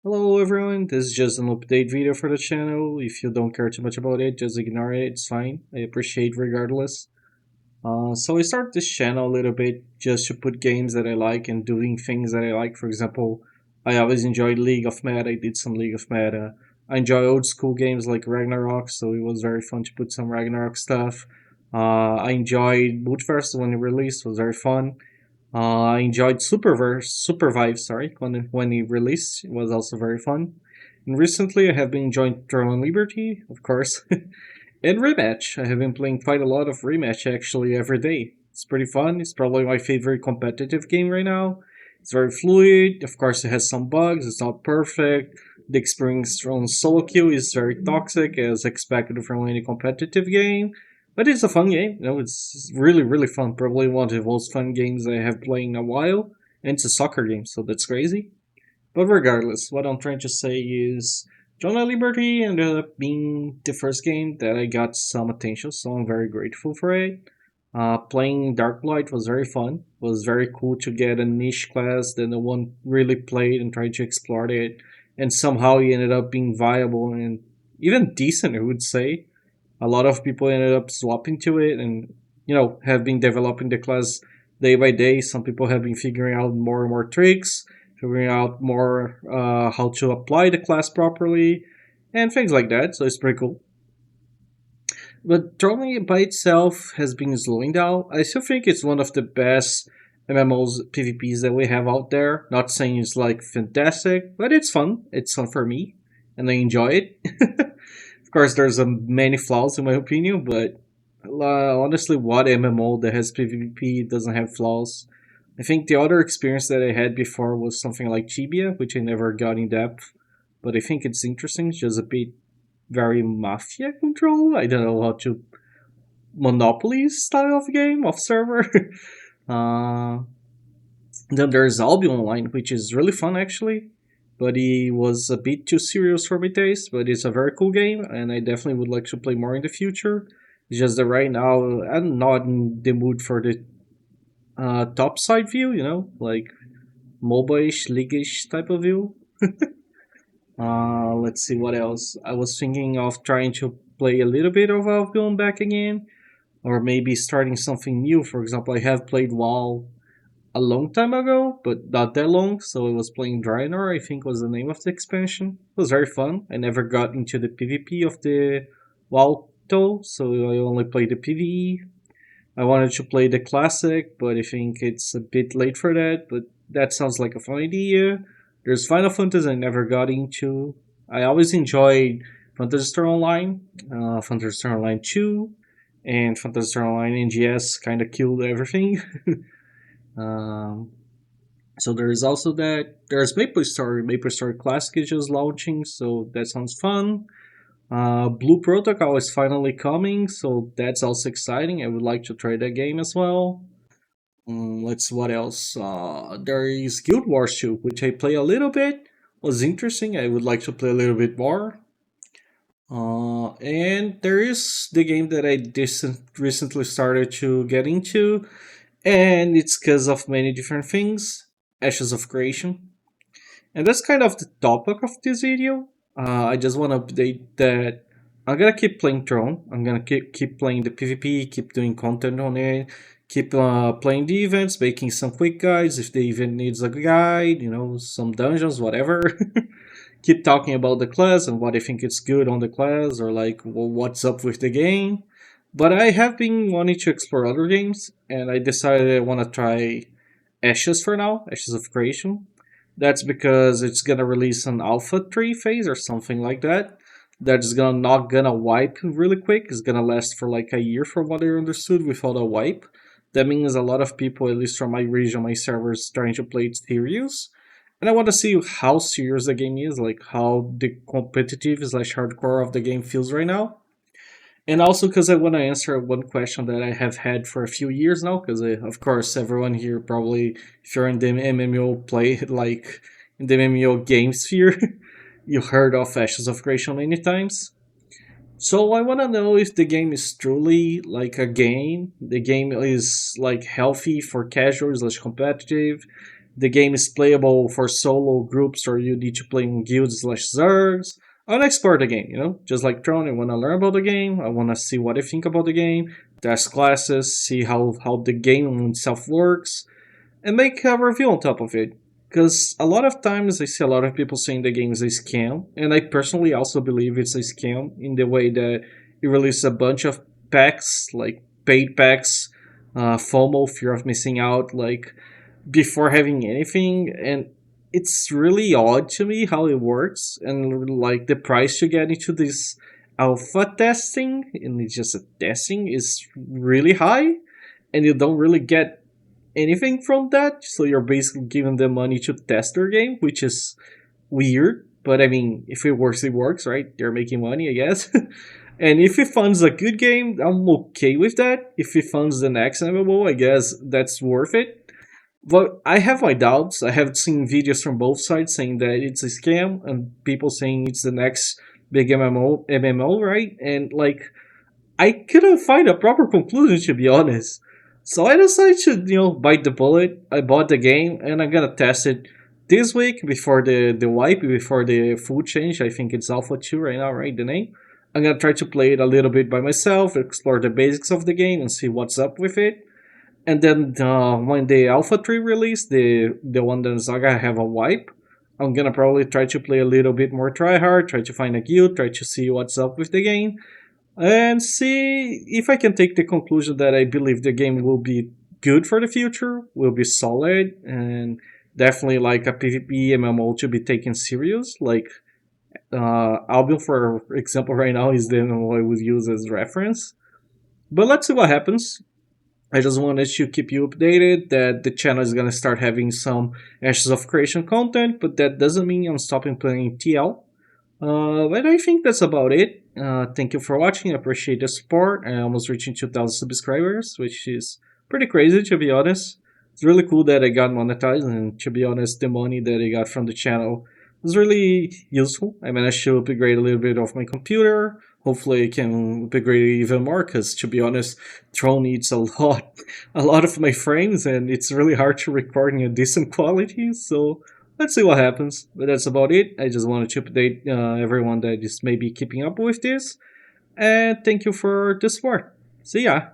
Hello everyone, this is just an update video for the channel. If you don't care too much about it, just ignore it, it's fine. I appreciate regardless. So I started this channel a little bit just to put games that I like and doing things that I like. For example, I always enjoyed League of Meta, I did some League of Meta. I enjoy old school games like Ragnarok, so it was very fun to put some Ragnarok stuff. I enjoyed Multiverse when it released, it was very fun. I enjoyed Supervive, sorry, when it released. It was also very fun. And recently, I have been enjoying Throne and Liberty, of course, and Rematch. I have been playing quite a lot of Rematch actually every day. It's pretty fun. It's probably my favorite competitive game right now. It's very fluid. Of course, it has some bugs. It's not perfect. The experience on solo queue is very toxic, as expected from any competitive game. But it's a fun game. It's really fun. Probably one of the most fun games I have played in a while. And it's a soccer game, so that's crazy. But regardless, what I'm trying to say is Jonah Liberty ended up being the first game that I got some attention, so I'm very grateful for it. Playing Dark Light was very fun. It was very cool to get a niche class that no one really played and tried to explore it. And somehow it ended up being viable and even decent, I would say. A lot of people ended up swapping to it and, have been developing the class day by day. Some people have been figuring out more and more tricks, figuring out more how to apply the class properly, and things like that. So it's pretty cool. But Throne by itself has been slowing down. I still think it's one of the best MMOs PvPs that we have out there. Not saying it's like fantastic, but it's fun. It's fun for me, and I enjoy it. Of course, there's many flaws in my opinion, but honestly, what MMO that has PvP doesn't have flaws? I think the other experience that I had before was something like Tibia, which I never got in depth, but I think it's interesting. It's just a bit very mafia control. I don't know how to Monopoly style of game of server. uh, then there's Albion Online, which is really fun actually, but it was a bit too serious for my taste. But it's a very cool game, and I definitely would like to play more in the future. It's just that right now I'm not in the mood for the top side view, like MOBA-ish, League-ish type of view. Let's see what else. I was thinking of trying to play a little bit of Albion back again, or maybe starting something new. For example, I have played WoW a long time ago, but not that long. So I was playing Draenor, I think was the name of the expansion. It was very fun. I never got into the PvP of the WoW though, so I only played the PvE. I wanted to play the classic, but I think it's a bit late for that. But that sounds like a fun idea. There's Final Fantasy I never got into. I always enjoyed Phantasy Star Online, Phantasy Star Online 2, and Phantasy Star Online NGS kind of killed everything. um, so there is also that. There's Maple Story. Maple Story Classic is just launching, so that sounds fun. Blue Protocol is finally coming, so that's also exciting. I would like to try that game as well. Let's what else? There is Guild Wars 2, which I play a little bit. Was interesting. I would like to play a little bit more. And there is the game that I recently started to get into, and it's because of many different things. Ashes of Creation. And that's kind of the topic of this video. I just want to update that I'm gonna keep playing Throne. I'm gonna keep playing the PvP, keep doing content on it, keep playing the events, making some quick guides if the event needs a guide, some dungeons, whatever. Keep talking about the class and what I think it's good on the class or like what's up with the game. But I have been wanting to explore other games, and I decided I want to try Ashes for now, Ashes of Creation. That's because it's gonna release an alpha 3 phase or something like that. That's gonna not gonna wipe really quick. It's gonna last for like a year from what I understood without a wipe. That means a lot of people, at least from my region, my servers, trying to play it serious. And I want to see how serious the game is, like how the competitive slash hardcore of the game feels right now. And also because I want to answer one question that I have had for a few years now, because of course everyone here probably, if you're in the MMO play, like in the MMO game sphere, you heard of Ashes of Creation many times. So I want to know if the game is truly like a game. The game is like healthy for casual slash competitive. the game is playable for solo groups or you need to play in guilds slash zergs. I want to explore the game, just like Throne. I want to learn about the game. I want to see what I think about the game, test classes, see how the game itself works, and make a review on top of it. Because a lot of times I see a lot of people saying the game is a scam, and I personally also believe it's a scam in the way that it releases a bunch of packs, like paid packs, FOMO, fear of missing out, like before having anything, and it's really odd to me how it works, and like the price you get into this alpha testing, and it's just a testing, is really high, and you don't really get anything from that. So you're basically giving them money to test their game, which is weird. But I mean, if it works, it works, right? They're making money, I guess. And if it funds a good game, I'm okay with that. If it funds the next MMO, I guess that's worth it. But I have my doubts. I have seen videos from both sides saying that it's a scam, and people saying it's the next big MMO, right? And like, I couldn't find a proper conclusion, to be honest. So I decided to, bite the bullet. I bought the game and I'm gonna test it this week before the wipe, before the full change. I think it's Alpha 2 right now, right? The name. I'm gonna try to play it a little bit by myself, explore the basics of the game, and see what's up with it. And then when the Alpha 3 release, the one that Zaga have a wipe, I'm gonna probably try to play a little bit more tryhard, try to find a guild, try to see what's up with the game, and see if I can take the conclusion that I believe the game will be good for the future, will be solid, and definitely like a PvP MMO to be taken serious. Like Albion, for example, right now is the MMO I would use as reference. But let's see what happens. I just wanted to keep you updated that the channel is gonna start having some Ashes of Creation content, but that doesn't mean I'm stopping playing TL. But I think that's about it. Thank you for watching. I appreciate the support. I almost reaching 2,000 subscribers, which is pretty crazy to be honest. It's really cool that I got monetized, and to be honest, the money that I got from the channel was really useful. I managed to upgrade a little bit of my computer. Hopefully, I can upgrade it even more. Because to be honest, Throne needs a lot of my frames, and it's really hard to record in a decent quality. So let's see what happens. But that's about it. I just wanted to update everyone that is maybe keeping up with this. And thank you for the support. See ya.